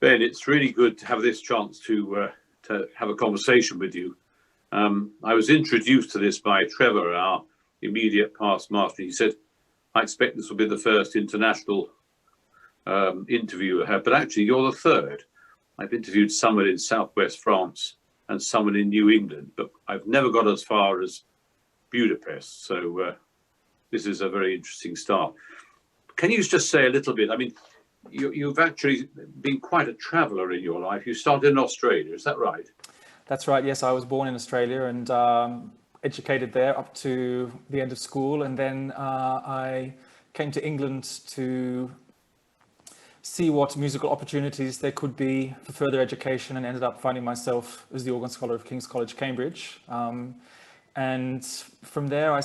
Ben, it's really good to have this chance to have a conversation with you. I was introduced to this by Trevor, our immediate past master. He said, I expect this will be the first international interview I have, but actually you're the third. I've interviewed someone in southwest France and someone in New England, but I've never got as far as Budapest. So this is a very interesting start. Can you just say a little bit? I mean, you've actually been quite a traveller in your life. You started in Australia, is that right? That's right. Yes, I was born in Australia and educated there up to the end of school, and then I came to England to see what musical opportunities there could be for further education, and ended up finding myself as the organ scholar of King's College, Cambridge. And from there, I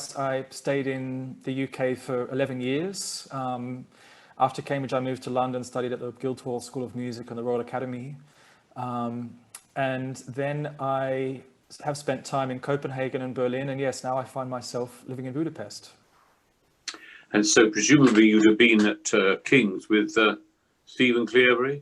stayed in the UK for 11 years. After Cambridge, I moved to London, studied at the Guildhall School of Music and the Royal Academy. And then I have spent time in Copenhagen and Berlin, and yes, now I find myself living in Budapest. And so presumably you'd have been at King's with Stephen Cleobury?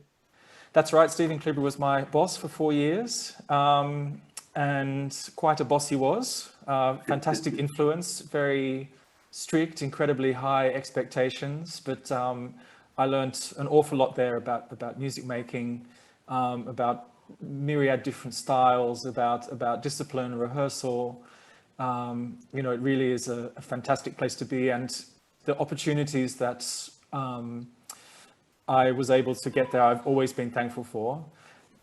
That's right, Stephen Cleobury was my boss for 4 years, and quite a boss he was. Fantastic influence, very strict, incredibly high expectations, but I learned an awful lot there about music making, about myriad different styles, about discipline, rehearsal. You know, it really is a fantastic place to be, and the opportunities that I was able to get there, I've always been thankful for.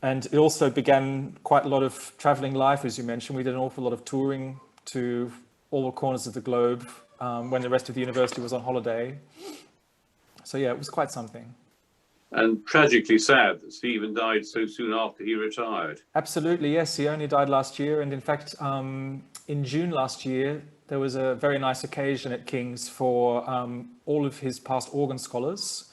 And it also began quite a lot of traveling life, as you mentioned. We did an awful lot of touring to all the corners of the globe when the rest of the university was on holiday. So yeah, it was quite something. And tragically sad that Stephen died so soon after he retired. Absolutely, yes. He only died last year. And in fact, in June last year, there was a very nice occasion at King's for all of his past organ scholars.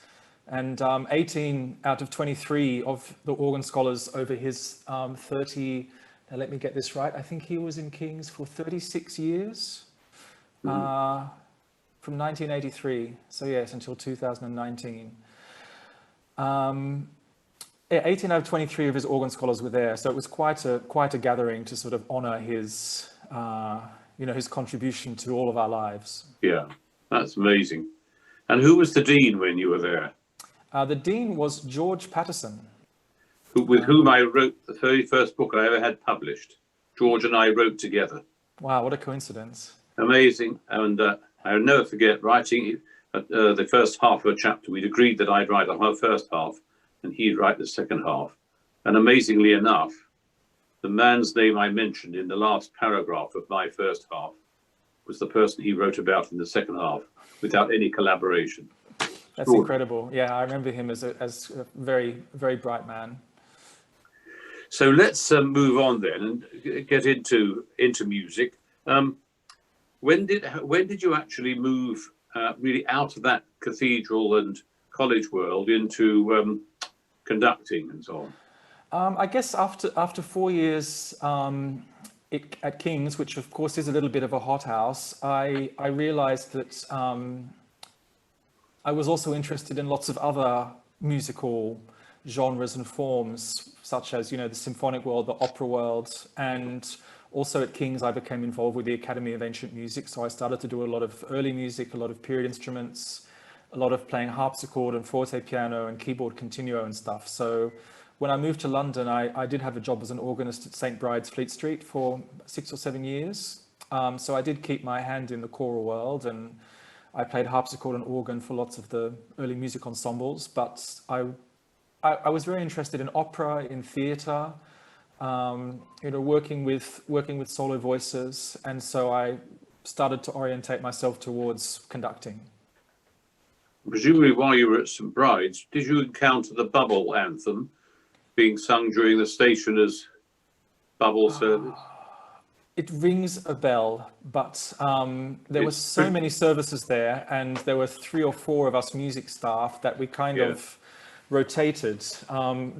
And 18 out of 23 of the organ scholars over his 30, now let me get this right, I think he was in King's for 36 years, from 1983, so yes, until 2019. 18 out of 23 of his organ scholars were there, so it was quite a gathering to sort of honour his, his contribution to all of our lives. Yeah, that's amazing. And who was the dean when you were there? The dean was George Patterson. With whom I wrote the very first book I ever had published. George and I wrote together. Wow, what a coincidence. Amazing. And I'll never forget writing the first half of a chapter. We'd agreed that I'd write the first half and he'd write the second half. And amazingly enough, the man's name I mentioned in the last paragraph of my first half was the person he wrote about in the second half without any collaboration. That's incredible. Yeah, I remember him as a very, very bright man. So let's move on then and get into music. When did you actually move really out of that cathedral and college world into conducting and so on? I guess after 4 years at King's, which of course is a little bit of a hothouse, I realised that I was also interested in lots of other musical genres and forms, such as, the symphonic world, the opera world, and also at King's I became involved with the Academy of Ancient Music, so I started to do a lot of early music, a lot of period instruments, a lot of playing harpsichord and forte piano and keyboard continuo and stuff. So when I moved to London, I did have a job as an organist at St. Bride's, Fleet Street for 6 or 7 years. So I did keep my hand in the choral world, and I played harpsichord and organ for lots of the early music ensembles, but I was very interested in opera, in theatre, working with solo voices, and so I started to orientate myself towards conducting. Presumably while you were at St. Bride's, did you encounter the bubble anthem being sung during the stationer's bubble service? It rings a bell, but there were so many services there, and there were 3 or 4 of us music staff that we kind of rotated.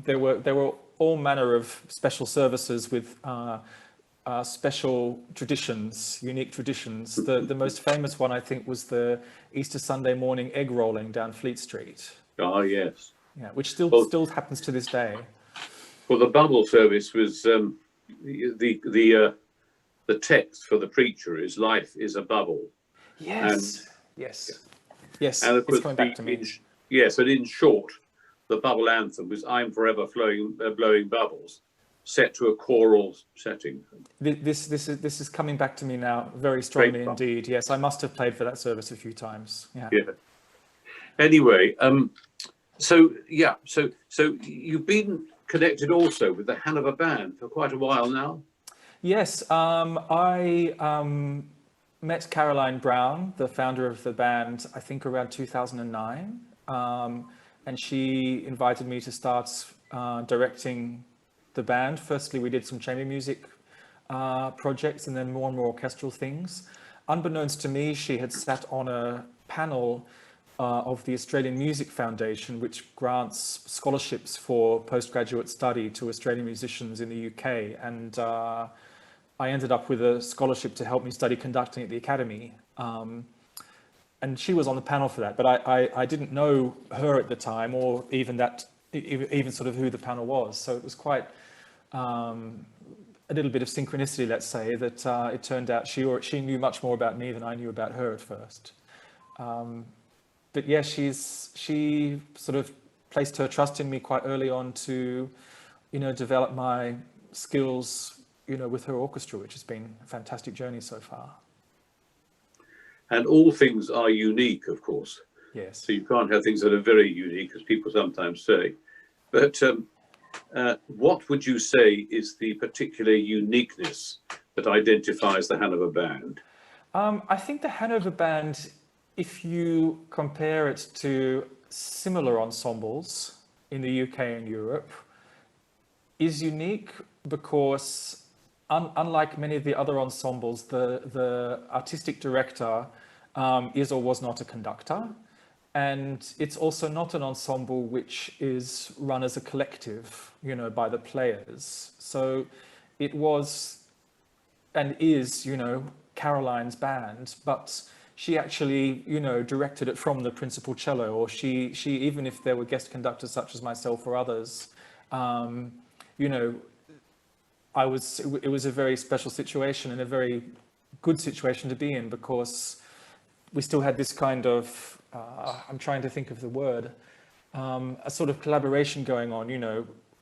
There were all manner of special services with special traditions, unique traditions. The most famous one, I think, was the Easter Sunday morning egg rolling down Fleet Street. Oh, yes. Yeah, which still Well, still happens to this day. well, the bubble service was the text for the preacher is "Life is a bubble," and Yes, yes, yes. of It's course coming back to me. yes, and in short, the bubble anthem was "I'm forever blowing bubbles," set to a choral setting. This is coming back to me now very Great strongly fun. indeed. Yes, I must have played for that service a few times. Yeah. Yeah. Anyway, so you've been connected also with the Hanover Band for quite a while now. Yes, I met Caroline Brown, the founder of the band, I think around 2009, and she invited me to start directing the band. Firstly, we did some chamber music projects and then more and more orchestral things. Unbeknownst to me, she had sat on a panel of the Australian Music Foundation, which grants scholarships for postgraduate study to Australian musicians in the UK. And I ended up with a scholarship to help me study conducting at the Academy. And she was on the panel for that, but I didn't know her at the time, or even sort of who the panel was. So it was quite a little bit of synchronicity, let's say, that it turned out she knew much more about me than I knew about her at first. But yeah, she sort of placed her trust in me quite early on to, develop my skills, with her orchestra, which has been a fantastic journey so far. And all things are unique, of course. Yes. So you can't have things that are very unique, as people sometimes say. But what would you say is the particular uniqueness that identifies the Hanover Band? I think the Hanover Band, if you compare it to similar ensembles in the UK and Europe, is unique because unlike many of the other ensembles, the artistic director is or was not a conductor. And it's also not an ensemble which is run as a collective, by the players. So it was and is, Caroline's band, but she actually, directed it from the principal cello, or she even if there were guest conductors such as myself or others, it was a very special situation and a very good situation to be in, because we still had this kind of, I'm trying to think of the word, a sort of collaboration going on,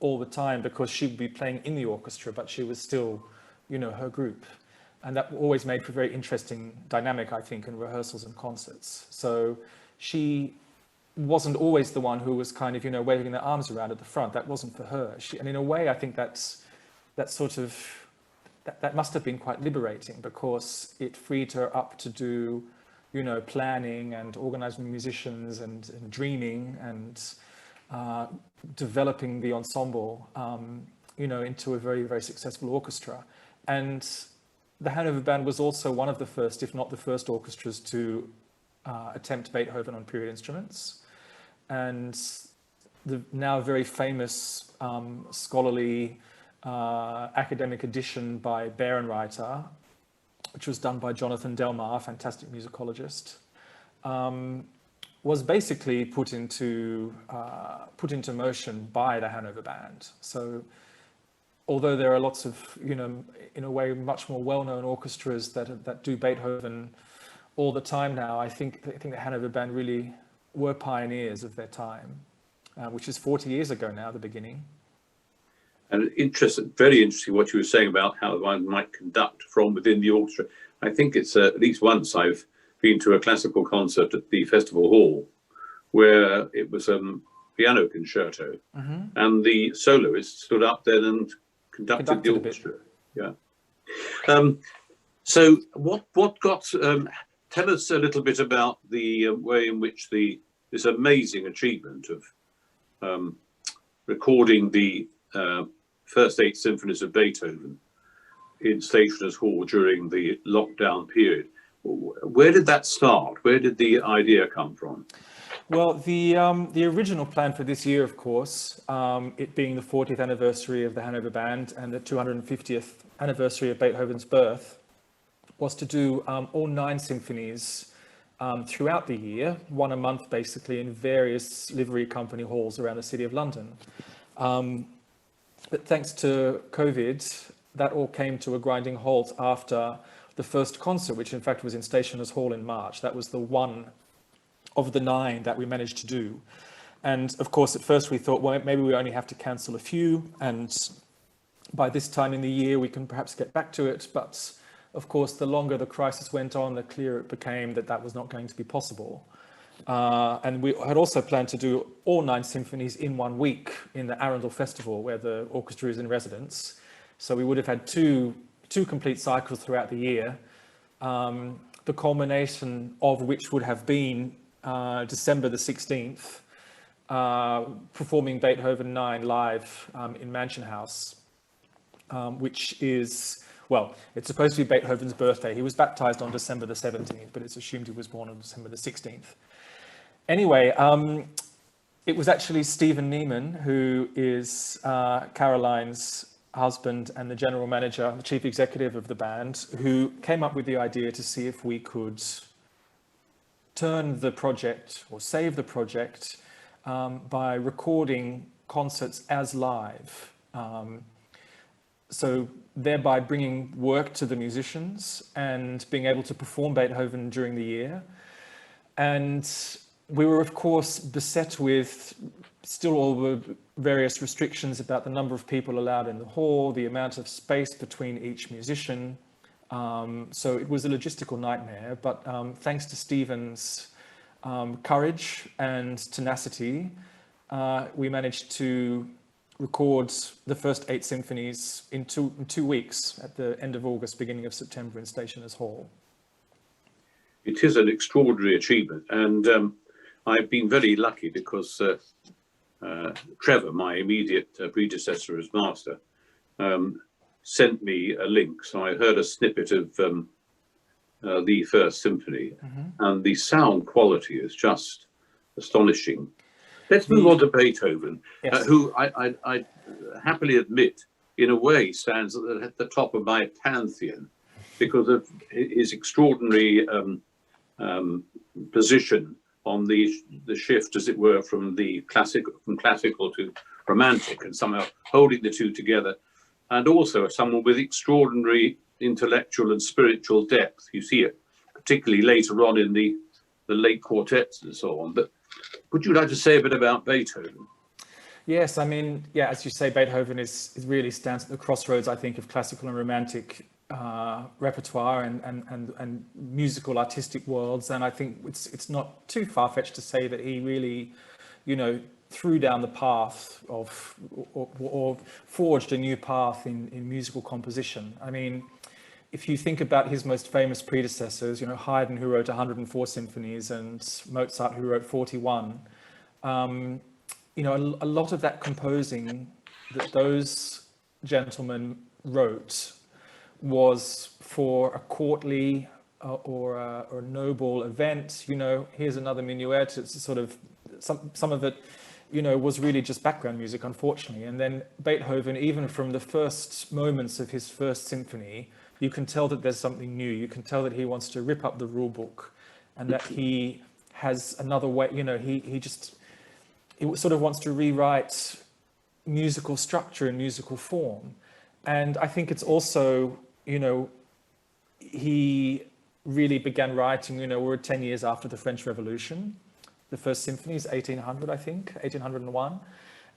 all the time, because she would be playing in the orchestra, but she was still, her group. And that always made for a very interesting dynamic, I think, in rehearsals and concerts. So she wasn't always the one who was kind of, waving their arms around at the front. That wasn't for her. And in a way, I think that must have been quite liberating, because it freed her up to do, planning and organizing musicians and dreaming and developing the ensemble, into a very, very successful orchestra. And the Hanover Band was also one of the first, if not the first, orchestras to attempt Beethoven on period instruments. And the now very famous scholarly academic edition by Bärenreiter, which was done by Jonathan Delmar, a fantastic musicologist, was basically put into motion by the Hanover Band. So although there are lots of, in a way, much more well-known orchestras that do Beethoven all the time now, I think the Hanover Band really were pioneers of their time, which is 40 years ago now, the beginning. And very interesting what you were saying about how one might conduct from within the orchestra. I think it's at least once I've been to a classical concert at the Festival Hall where it was a piano concerto, and the soloist stood up then and conducted the orchestra. Yeah. So what got? Tell us a little bit about the way in which this amazing achievement of recording the first 8 symphonies of Beethoven in Stationers' Hall during the lockdown period. Where did that start? Where did the idea come from? Well, the original plan for this year, of course, it being the 40th anniversary of the Hanover Band and the 250th anniversary of Beethoven's birth, was to do all 9 symphonies throughout the year, one a month basically, in various livery company halls around the City of London. But thanks to COVID, that all came to a grinding halt after the first concert, which in fact was in Stationers' Hall in March. That was the one of the 9 that we managed to do. And of course, at first we thought, well, maybe we only have to cancel a few, and by this time in the year we can perhaps get back to it. But of course, the longer the crisis went on, the clearer it became that that was not going to be possible. And we had also planned to do all 9 symphonies in 1 week in the Arundel Festival, where the orchestra is in residence. So we would have had two complete cycles throughout the year, the culmination of which would have been December the 16th, performing Beethoven 9 live in Mansion House, which is, well, it's supposed to be Beethoven's birthday. He was baptized on December the 17th, but it's assumed he was born on December the 16th. Anyway, it was actually Stephen Neiman, who is Caroline's husband and the general manager, the chief executive of the band, who came up with the idea to see if we could turn the project or save the project by recording concerts as live. So thereby bringing work to the musicians and being able to perform Beethoven during the year. And we were, of course, beset with still all the various restrictions about the number of people allowed in the hall, the amount of space between each musician. So it was a logistical nightmare, but thanks to Stephen's courage and tenacity, we managed to record the first 8 symphonies in two weeks at the end of August, beginning of September in Stationers' Hall. It is an extraordinary achievement, and I've been very lucky because Trevor, my immediate predecessor as master, sent me a link. So I heard a snippet of the first symphony, and the sound quality is just astonishing. Let's move on to Beethoven, Yes. who I happily admit, in a way, stands at the top of my pantheon because of his extraordinary position on the shift, as it were, from classical to romantic, and somehow holding the two together, and also someone with extraordinary intellectual and spiritual depth. You see it particularly later on in the late quartets and so on. But would you like to say a bit about Beethoven? Yes, I mean, yeah, as you say, Beethoven is really stands at the crossroads, I think, of classical and romantic repertoire and musical artistic worlds. And I think it's not too far-fetched to say that he really, threw down the path of, or forged a new path in musical composition. I mean, if you think about his most famous predecessors, Haydn, who wrote 104 symphonies, and Mozart, who wrote 41, a lot of that composing that those gentlemen wrote was for a courtly or a noble event. Here's another minuet. It's sort of some of it, was really just background music, unfortunately. And then Beethoven, even from the first moments of his first symphony, you can tell that there's something new. You can tell that he wants to rip up the rule book, and that he has another way. He sort of wants to rewrite musical structure and musical form. And I think it's also, he really began writing, we're 10 years after the French Revolution. The first symphony is 1800, I think, 1801.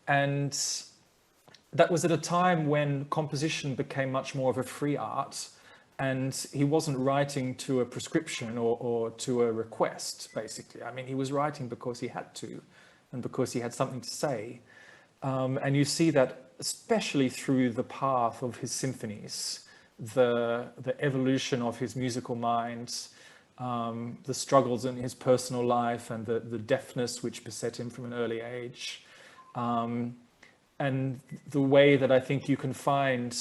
And that was at a time when composition became much more of a free art, and he wasn't writing to a prescription or to a request, basically. I mean, he was writing because he had to, and because he had something to say. And you see that especially through the path of his symphonies, the evolution of his musical mind, the struggles in his personal life, and the deafness which beset him from an early age. And the way that I think you can find,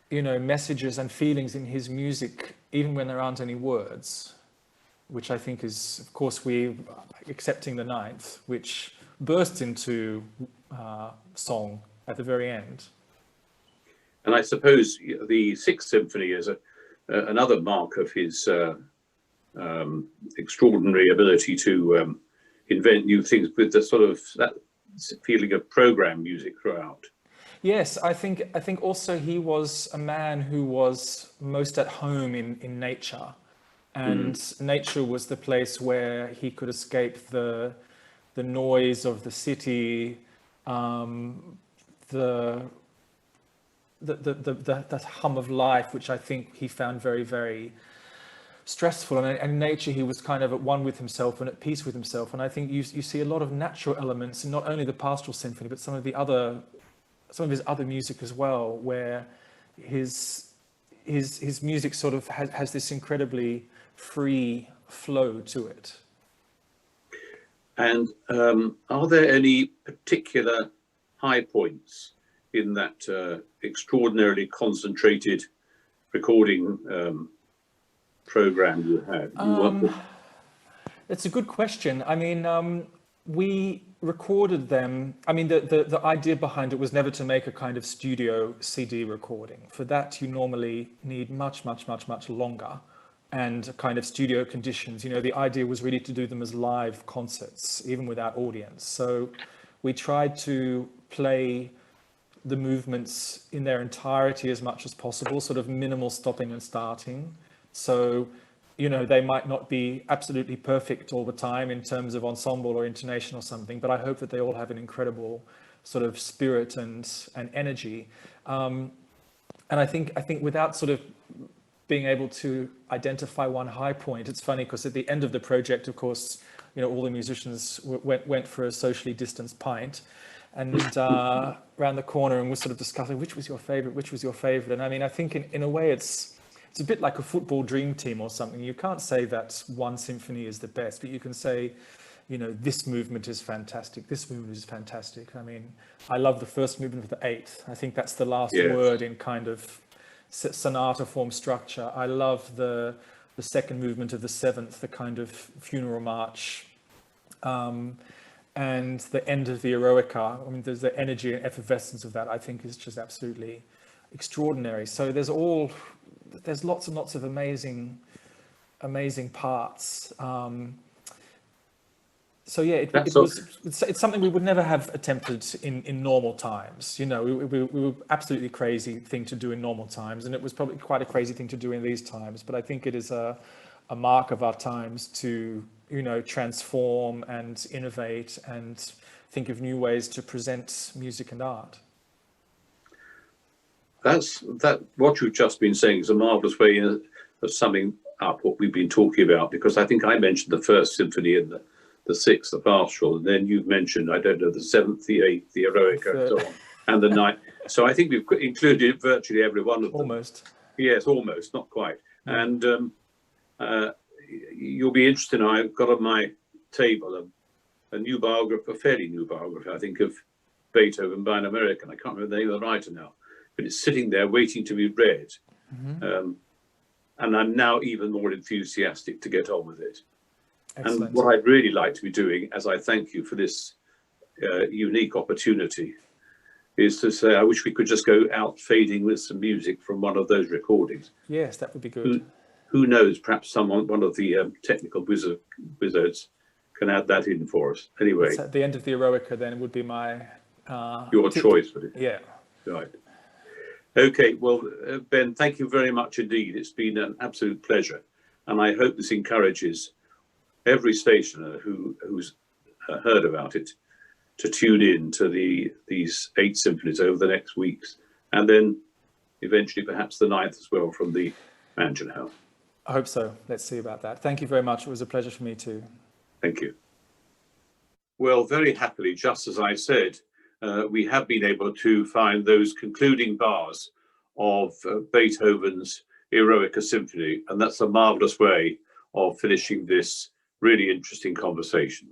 messages and feelings in his music, even when there aren't any words, which I think is, of course, we accepting the ninth, which bursts into song at the very end. And I suppose the Sixth Symphony is another mark of his extraordinary ability to invent new things with the sort of that feeling of program music throughout. Yes, I think also he was a man who was most at home in nature, and nature was the place where he could escape the noise of the city, that hum of life, which I think he found very, very stressful. And in nature, he was kind of at one with himself and at peace with himself. And I think you see a lot of natural elements in not only the Pastoral Symphony, but some of his other music as well, where his music sort of has this incredibly free flow to it. And are there any particular high points in that extraordinarily concentrated recording program you had? It's a good question. I mean, we recorded them. I mean, the idea behind it was never to make a kind of studio CD recording. For that, you normally need much longer and kind of studio conditions. You know, the idea was really to do them as live concerts, even without audience. So we tried to play the movements in their entirety as much as possible, sort of minimal stopping and starting. So, you know, they might not be absolutely perfect all the time in terms of ensemble or intonation or something, but I hope that they all have an incredible sort of spirit and energy. And I think without sort of being able to identify one high point, it's funny because at the end of the project, of course, you know, all the musicians went for a socially distanced pint and around the corner, and we're sort of discussing which was your favorite. And I mean, I think in a way it's a bit like a football dream team or something. You can't say that one symphony is the best, but you can say, you know, this movement is fantastic, this movement is fantastic. I mean, I love the first movement of the eighth. I think that's the last word in kind of sonata form structure. I love the second movement of the seventh, the kind of funeral march, and the end of the Eroica. I mean, there's the energy and effervescence of that, I think, is just absolutely extraordinary. So there's lots and lots of amazing parts. So yeah, it's something we would never have attempted in normal times. You know, we were absolutely crazy thing to do in normal times, and it was probably quite a crazy thing to do in these times. But I think it is a mark of our times to, you know, transform and innovate and think of new ways to present music and art. What you've just been saying is a marvelous way of summing up what we've been talking about, because I think I mentioned the first symphony and the sixth, the pastoral, and then you've mentioned, I don't know, the seventh, the eighth, the Eroica, and so on, and the ninth. So I think we've included virtually every one of them. Almost. Yes, almost, not quite. And you'll be interested. I've got on my table a new biography, a fairly new biography, I think, of Beethoven by an American. I can't remember the name of the writer now, but it's sitting there waiting to be read. And I'm now even more enthusiastic to get on with it. Excellent. And what I'd really like to be doing, as I thank you for this unique opportunity, is to say I wish we could just go out fading with some music from one of those recordings. Yes, that would be good. Who knows, perhaps one of the technical wizards can add that in for us. Anyway. It's at the end of the Eroica, then, it would be my... your choice, would it? Yeah. Right. Okay, well, Ben, thank you very much indeed. It's been an absolute pleasure. And I hope this encourages every stationer who's heard about it to tune in to these 8 symphonies over the next weeks, and then eventually perhaps the 9th as well from the Mansion House. I hope so. Let's see about that. Thank you very much. It was a pleasure for me too. Thank you. Well, very happily, just as I said, we have been able to find those concluding bars of Beethoven's Eroica Symphony, and that's a marvelous way of finishing this really interesting conversation.